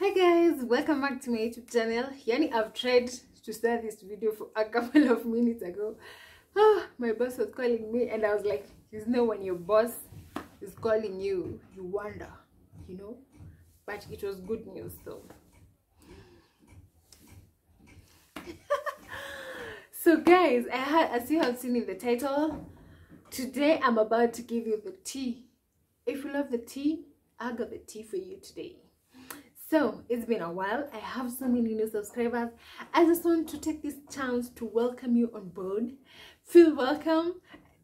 Hi guys, welcome back to my YouTube channel. Yani, I've tried to start this video for a couple of minutes ago. My boss was calling me and I was like, you know, when your boss is calling you, you wonder, you know. But it was good news though. So guys, as you have seen in the title, today I'm about to give you the tea. If you love the tea, I got the tea for you today. So it's been a while. I have so many new subscribers. I just want to take this chance to welcome you on board. Feel welcome,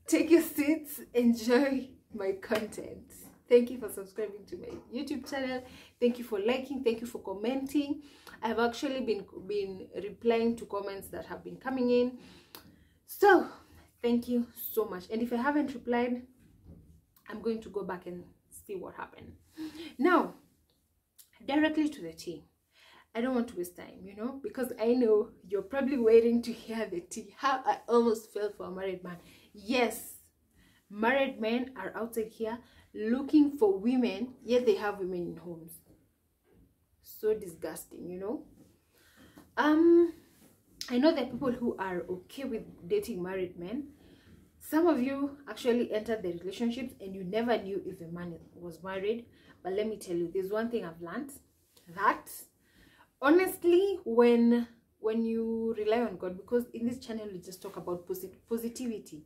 take your seats, enjoy my content. Thank you for subscribing to my YouTube channel. Thank you for liking, thank you for commenting. I've actually been replying to comments that have been coming in. So thank you so much. And if I haven't replied, I'm going to go back and see what happened. Now, directly to the tea. I don't want to waste time, you know, because I know you're probably waiting to hear the tea. How I almost fell for a married man. Yes, married men are outside here looking for women, yet they have women in homes. So disgusting, you know. I know there are people who are okay with dating married men. Some of you actually entered the relationships and you never knew if the man was married. But let me tell you, there's one thing I've learned, that honestly, when you rely on God, because in this channel we just talk about positivity,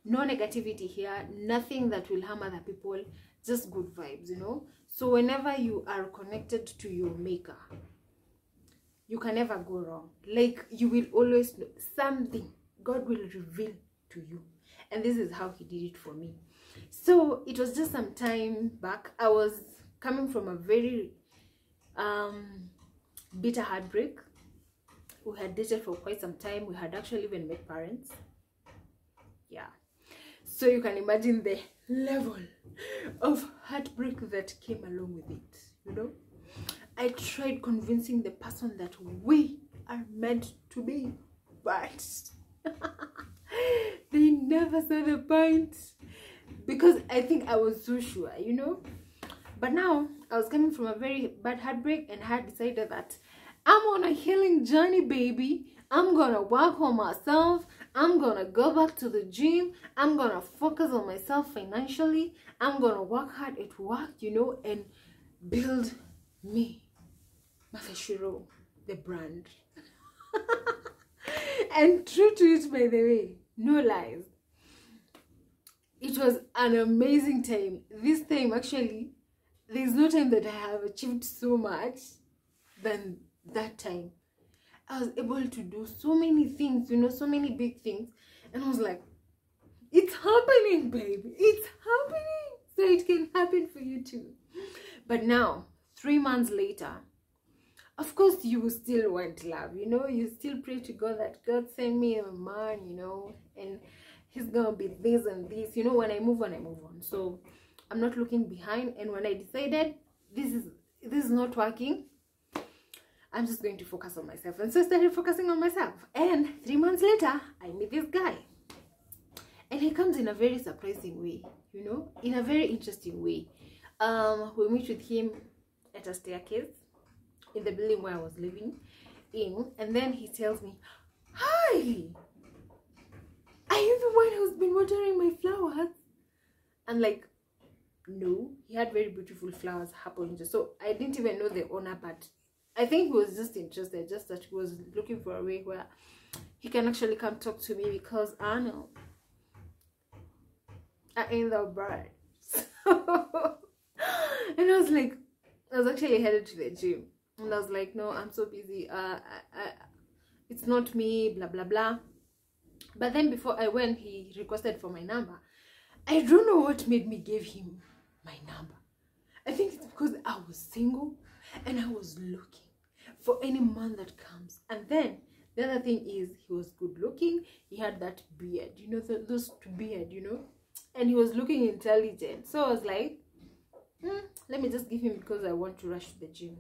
no negativity here, nothing that will harm other people, just good vibes, you know. So whenever you are connected to your maker, you can never go wrong. Like, you will always know something God will reveal to you, and this is how he did it for me. So it was just some time back. I was coming from a very bitter heartbreak. We had dated for quite some time. We had actually even met parents. Yeah, so you can imagine the level of heartbreak that came along with it, you know. I tried convincing the person that we are meant to be, but they never saw the point, because I think I was so sure, you know. But now I was coming from a very bad heartbreak and had decided that I'm on a healing journey, baby. I'm gonna work on myself. I'm gonna go back to the gym. I'm gonna focus on myself financially. I'm gonna work hard at work, you know, and build me, Mafeshiro, the brand. And true to it, by the way, no lies, it was an amazing time. This time, actually, there's no time that I have achieved so much than that time. I was able to do so many things, you know, so many big things. And I was like, it's happening, baby. It's happening. So it can happen for you too. But now, 3 months later, of course, you still want love, you know. You still pray to God that God send me a man, you know, and he's gonna be this and this, you know. When I move on, I move on. So I'm not looking behind. And when I decided this is not working, I'm just going to focus on myself. And so I started focusing on myself. And 3 months later, I meet this guy. And he comes in a very surprising way, you know, in a very interesting way. We meet with him at a staircase in the building where I was living in. And then he tells me, hi, are you the one who's been watering my flowers? I'm like, no. He had very beautiful flowers happening. So I didn't even know the owner, but I think he was just interested, just that he was looking for a way where he can actually come talk to me, because I know I ain't the bride. And I was like, I was actually headed to the gym, and I was like, no, I'm so busy, it's not me, blah blah blah. But then before I went, he requested for my number. I don't know what made me give him my number. I think it's because I was single and I was looking for any man that comes. And then the other thing is, he was good looking. He had that beard, you know, those beard, you know, and he was looking intelligent. So I was like, let me just give him, because I want to rush to the gym.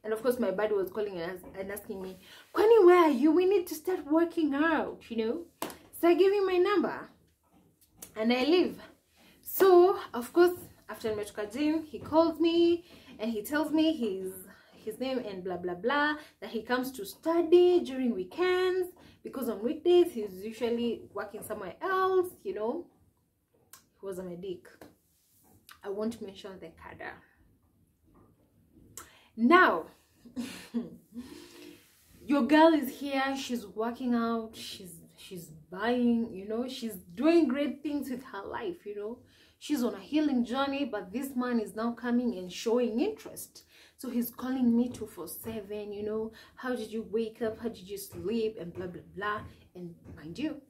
And of course, my body was calling and asking me, Kwani, where are you? We need to start working out, you know. So I gave him my number and I leave. So of course, After nimetoka gym, he calls me and he tells me his name and blah blah blah, that he comes to study during weekends because on weekdays he's usually working somewhere else, you know. He was a medic. I won't mention the cadre. Now your girl is here, she's working out, she's buying, you know, she's doing great things with her life, you know. She's on a healing journey, but this man is now coming and showing interest. So he's calling me 247, you know, how did you wake up, how did you sleep, and blah blah blah. And mind you,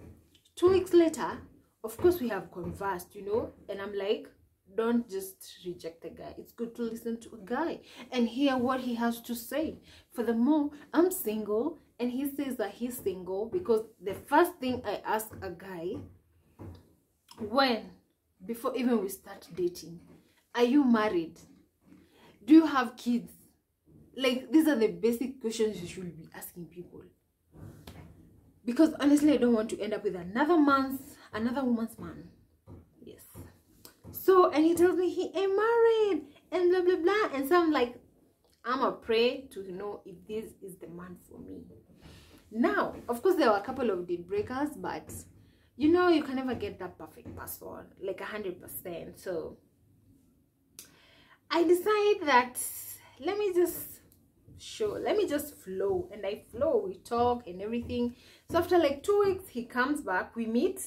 2 weeks later, of course we have conversed, you know, and I'm like, don't just reject a guy. It's good to listen to a guy and hear what he has to say. Furthermore, I'm single and he says that he's single because the first thing I ask a guy before even we start dating, are you married? Do you have kids? Like, these are the basic questions you should be asking people. Because honestly, I don't want to end up with another woman's man. Yes. So, and he tells me he ain't married and blah blah blah. And so I'm like, I'm a pray to know if this is the man for me. Now, of course, there were a couple of deal breakers, but you know, you can never get that perfect person, like 100%. So I decide that let me just flow. And I flow, we talk and everything. So after like 2 weeks, he comes back, we meet,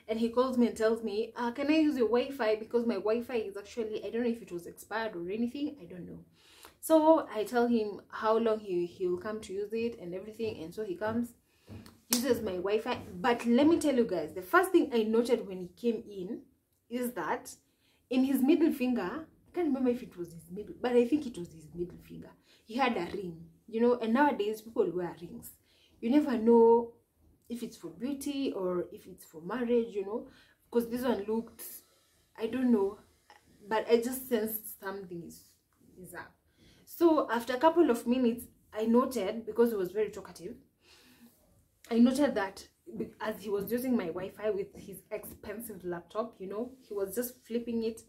and he calls me and tells me, can I use your Wi-Fi? Because my Wi-Fi is actually, I don't know if it was expired or anything, I don't know. So I tell him how long he will come to use it and everything. And so he comes, uses my Wi-Fi. But let me tell you guys, the first thing I noted when he came in is that in his middle finger, I can't remember if it was his middle, but I think it was his middle finger, he had a ring, you know. And nowadays people wear rings. You never know if it's for beauty or if it's for marriage, you know, because this one looked, I don't know, but I just sensed something is up. So after a couple of minutes, I noted, because he was very talkative, I noted that as he was using my Wi-Fi with his expensive laptop, you know, he was just flipping it,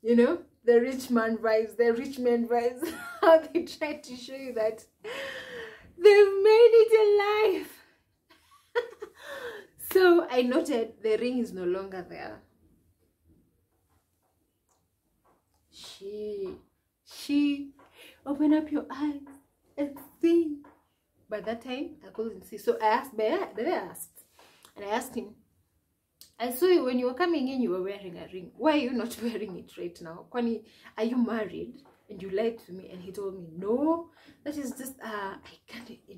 you know, the rich man vibes, how they try to show you that they've made it in life. So I noted the ring is no longer there. She, open up your eyes and see. By that time, I couldn't see. So I asked, and I asked him, I saw you when you were coming in, you were wearing a ring. Why are you not wearing it right now? Kwani, are you married? And you lied to me. And he told me, no, that is just, I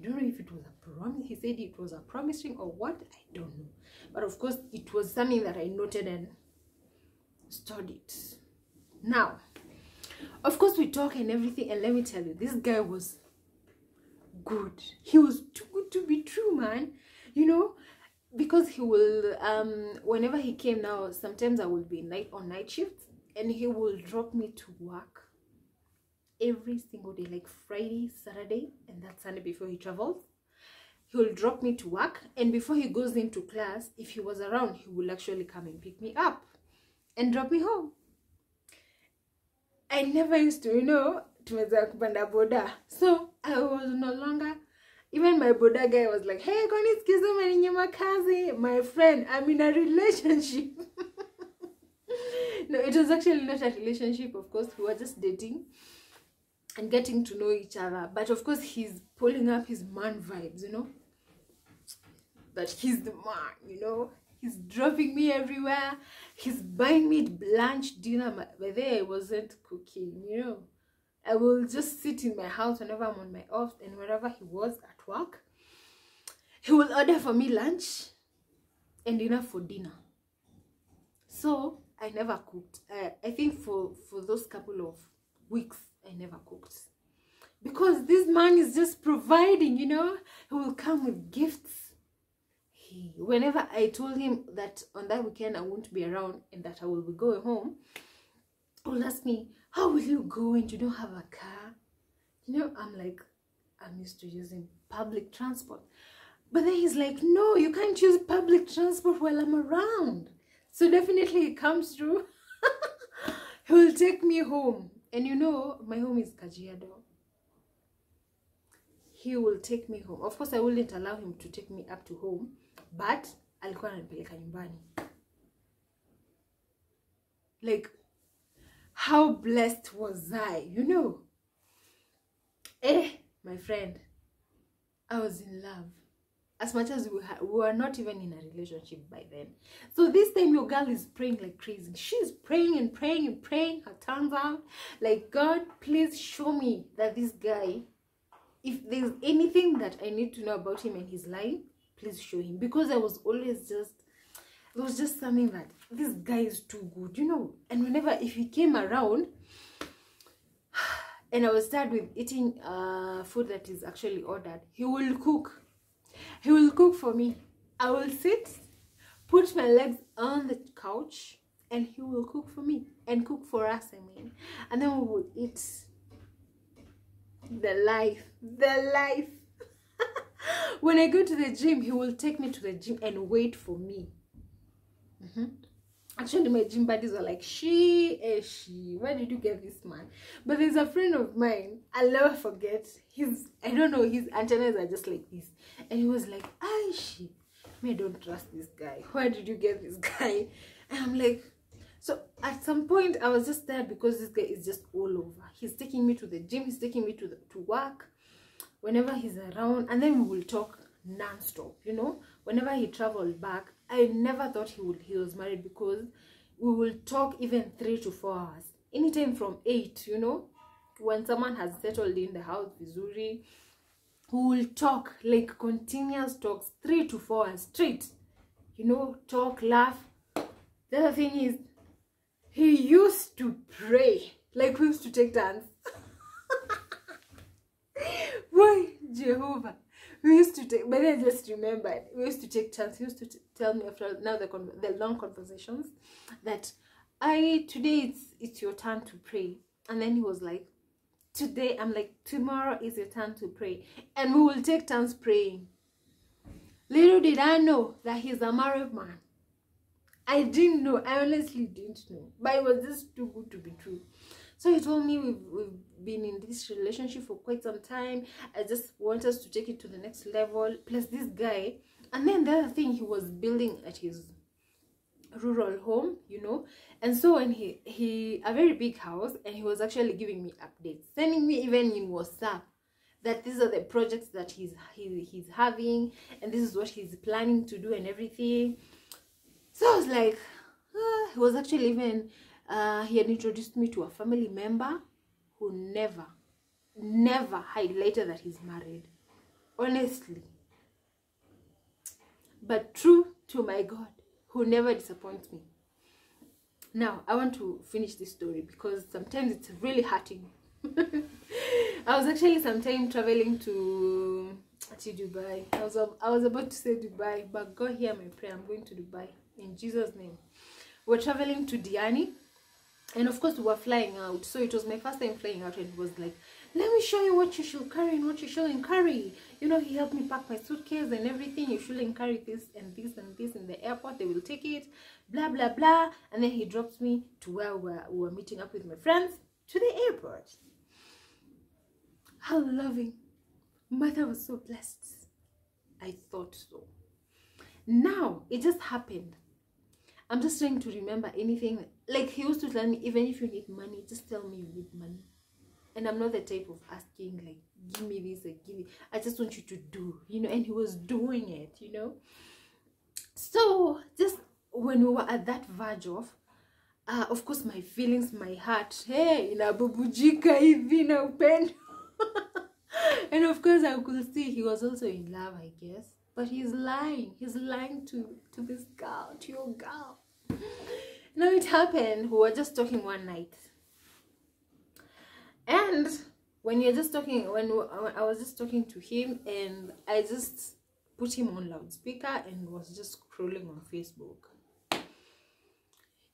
don't know if it was a promise. He said it was a promise ring or what, I don't know. But of course, it was something that I noted and stored it. Now, of course, we talk and everything. And let me tell you, this guy was good. He was too good to be true, man. You know, because he will, whenever he came now, sometimes I will be on night shift, and he will drop me to work every single day, like Friday, Saturday, and that Sunday before he travels. He will drop me to work, and before he goes into class, if he was around, he will actually come and pick me up and drop me home. I never used to, you know, tumeza kupanda boda. So I was no longer, even my boda guy was like, hey, kwani sikizo umeninyima kazi? My friend, I'm in a relationship. No, it was actually not a relationship, of course. We were just dating and getting to know each other. But of course, he's pulling up his man vibes, you know. But he's the man, you know. He's dropping me everywhere. He's buying me lunch, dinner. By there, I wasn't cooking, you know. I will just sit in my house whenever I'm on my off, and wherever he was at work, he will order for me lunch and dinner for dinner. So I never cooked. I think for those couple of weeks, I never cooked. Because this man is just providing, you know. He will come with gifts. Whenever I told him that on that weekend I won't be around and that I will be going home, he will ask me, how will you go and you don't have a car? You know, I'm like, I'm used to using public transport. But then he's like, no, you can't use public transport while I'm around. So definitely it comes through. He will take me home. And you know, my home is Kajiado. He will take me home. Of course, I wouldn't allow him to take me up to home, but alikuwa ananipeleka nyumbani. Like, how blessed was I, you know? My friend, I was in love. As much as we were not even in a relationship by then. So this time your girl is praying like crazy. She's praying and praying and praying. Her tongues out. Like, God, please show me that this guy, if there's anything that I need to know about him and his life, please show him. Because I was always just, it was just something that this guy is too good, you know. And whenever, if he came around, and I was tired with eating food that is actually ordered, he will cook. He will cook for me. I will sit, put my legs on the couch, and he will cook for me. And cook for us, I mean. And then we will eat. The life. The life. When I go to the gym, he will take me to the gym and wait for me. Actually, my gym buddies were like, where did you get this man? But there's a friend of mine, I'll never forget. I don't know, his antennas are just like this. And he was like, I don't trust this guy. Where did you get this guy? And I'm like, so at some point, I was just there because this guy is just all over. He's taking me to the gym, he's taking me to work, whenever he's around, and then we will talk non-stop, you know. Whenever he traveled back, I never thought he was married, because we will talk even 3 to 4 hours, anytime from 8, you know, when someone has settled in the house, vizuri, we will talk like continuous talks, 3 to 4 hours straight, you know, talk, laugh. The other thing is, he used to pray like we used to take turns. Why, Jehovah? We used to take, but I just remembered, we used to take turns. He used to tell me after now the long conversations that today it's your turn to pray. And then he was like, today, I'm like, tomorrow is your turn to pray. And we will take turns praying. Little did I know that he's a married man. I didn't know. I honestly didn't know. But it was just too good to be true. So he told me we've been in this relationship for quite some time. I just want us to take it to the next level. Plus this guy. And then the other thing, he was building at his rural home, you know. And so when he a very big house, and he was actually giving me updates, sending me even in WhatsApp that these are the projects that he's having, and this is what he's planning to do and everything. So I was like, he was actually even, he had introduced me to a family member who never highlighted that he's married. Honestly. But true to my God, who never disappoints me. Now, I want to finish this story because sometimes it's really hurting. I was actually sometime traveling to Dubai. I was about to say Dubai, but God hear my prayer. I'm going to Dubai. In Jesus' name. We're traveling to Diani, and of course we were flying out. So it was my first time flying out, and it was like, let me show you what you should carry and what you shouldn't carry. You know, he helped me pack my suitcase and everything. You shouldn't carry this and this and this in the airport. They will take it, blah blah blah. And then he drops me to where we were meeting up with my friends, to the airport. How loving. Mother was so blessed. I thought so. Now it just happened. I'm just trying to remember anything. Like, he used to tell me, even if you need money, just tell me you need money. And I'm not the type of asking, like, give me this or give me. I just want you to do, you know. And he was doing it, you know. So just when we were at that verge of course, my feelings, my heart, hey, inabubujika hivi na upendo. And of course, I could see he was also in love, I guess. But he's lying. He's lying to this girl, to your girl. Now it happened. We were just talking one night. And when you're just talking, when I was just talking to him, and I just put him on loudspeaker and was just scrolling on Facebook.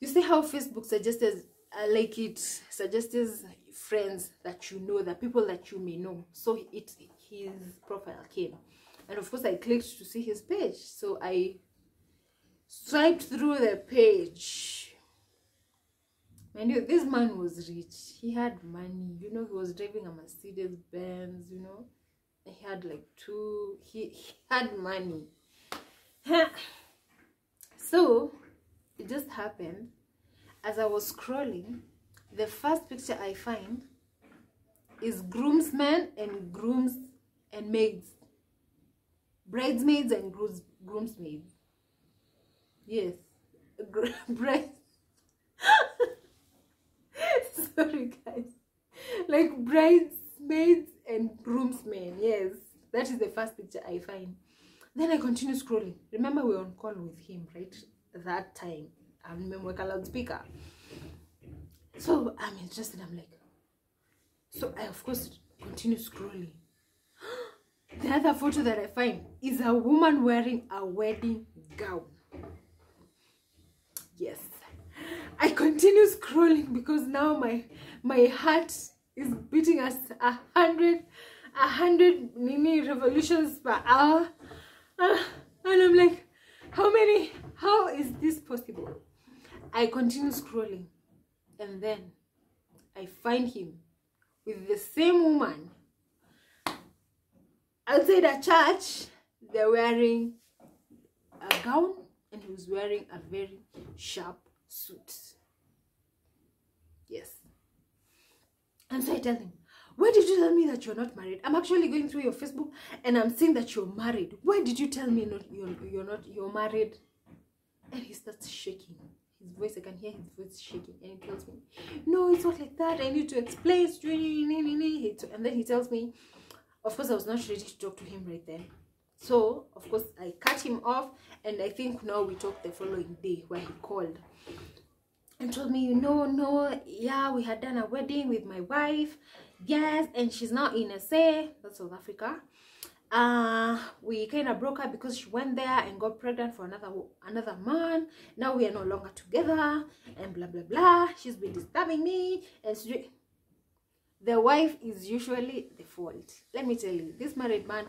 You see how Facebook suggests, it suggests friends that you know, the people that you may know. So his profile came. And of course, I clicked to see his page. So I swiped through the page. Mind you, this man was rich. He had money. You know, he was driving a Mercedes Benz, you know. He had like two. He had money. So, it just happened. As I was scrolling, the first picture I find is groomsmen and grooms and maids. Bridesmaids and groomsmaids. Yes. Brides. Sorry guys, like bridesmaids and groomsmen. Yes, that is the first picture I find. Then I continue scrolling. Remember, we were on call with him, right? That time I remember a loudspeaker, so I'm interested. I'm like, so I of course continue scrolling. The other photo that I find is a woman wearing a wedding gown. Yes, I continue scrolling because now my heart is beating at 100 revolutions per hour, and I'm like, how is this possible? I continue scrolling, and then I find him with the same woman outside a church. They're wearing a gown, and he was wearing a very sharp suit. Yes. And so I tell him, why did you tell me that you're not married? I'm actually going through your Facebook and I'm seeing that you're married. Why did you tell me you're married? And he starts shaking. His voice, I can hear his voice shaking, and he tells me, no, it's not like that. I need to explain. And then he tells me, of course I was not ready to talk to him right then. So, of course, I cut him off, and I think now we talked the following day where he called and told me, no, yeah, we had done a wedding with my wife, yes, and she's now in SA, that's South Africa. We kind of broke up because she went there and got pregnant for another man. Now we are no longer together, and blah, blah, blah. She's been disturbing me, and the wife is usually the fault. Let me tell you, this married man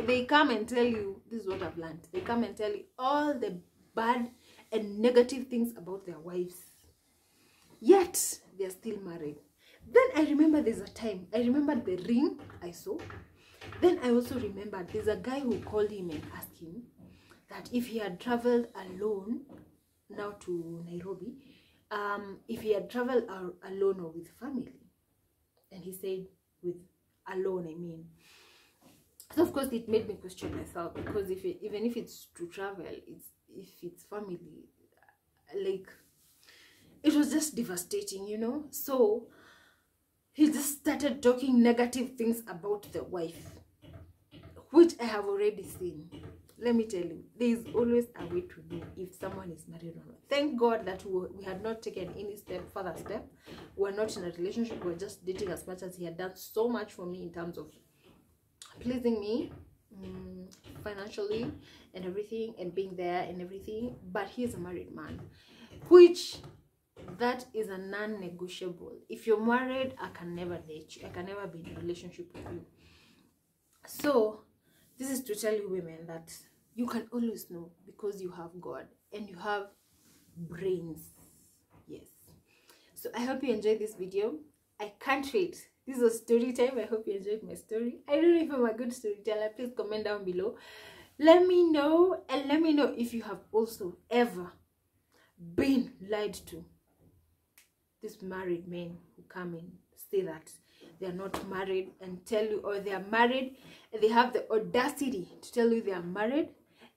they come and tell you, this is what I've learned. They come and tell you all the bad and negative things about their wives. Yet, they're still married. Then I remember there's a time. I remember the ring I saw. Then I also remembered there's a guy who called him and asked him that if he had traveled alone now to Nairobi, if he had traveled alone or with family. And he said with alone, I mean. So of course it made me question myself, because even if it's to travel, if it's family, like, it was just devastating, you know. So he just started talking negative things about the wife, which I have already seen. Let me tell you, there is always a way to know if someone is married or not. Thank God that we had not taken any further step. We're not in a relationship. We're just dating, as much as he had done so much for me in terms of pleasing me financially and everything, and being there and everything. But he is a married man, which that is a non-negotiable. If you're married, I can never date you. I can never be in a relationship with you. So this is to tell you women that you can always know, because you have God and you have brains. Yes. So I hope you enjoyed this video. I can't wait. This was story time. I hope you enjoyed my story. I don't know if I'm a good storyteller. Please comment down below. Let me know, and let me know if you have also ever been lied to. These married men who come and say that they are not married and tell you, or they are married and they have the audacity to tell you they are married,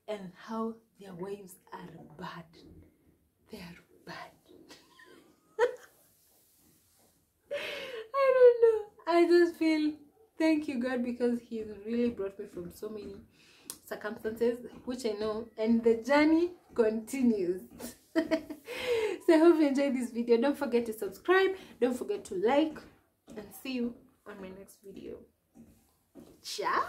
and how their wives are bad. They are bad. I don't know. I just feel, thank you God, because He really brought me from so many circumstances, which I know, and the journey continues. So I hope you enjoyed this video. Don't forget to subscribe, don't forget to like, and see you on my next video. Ciao.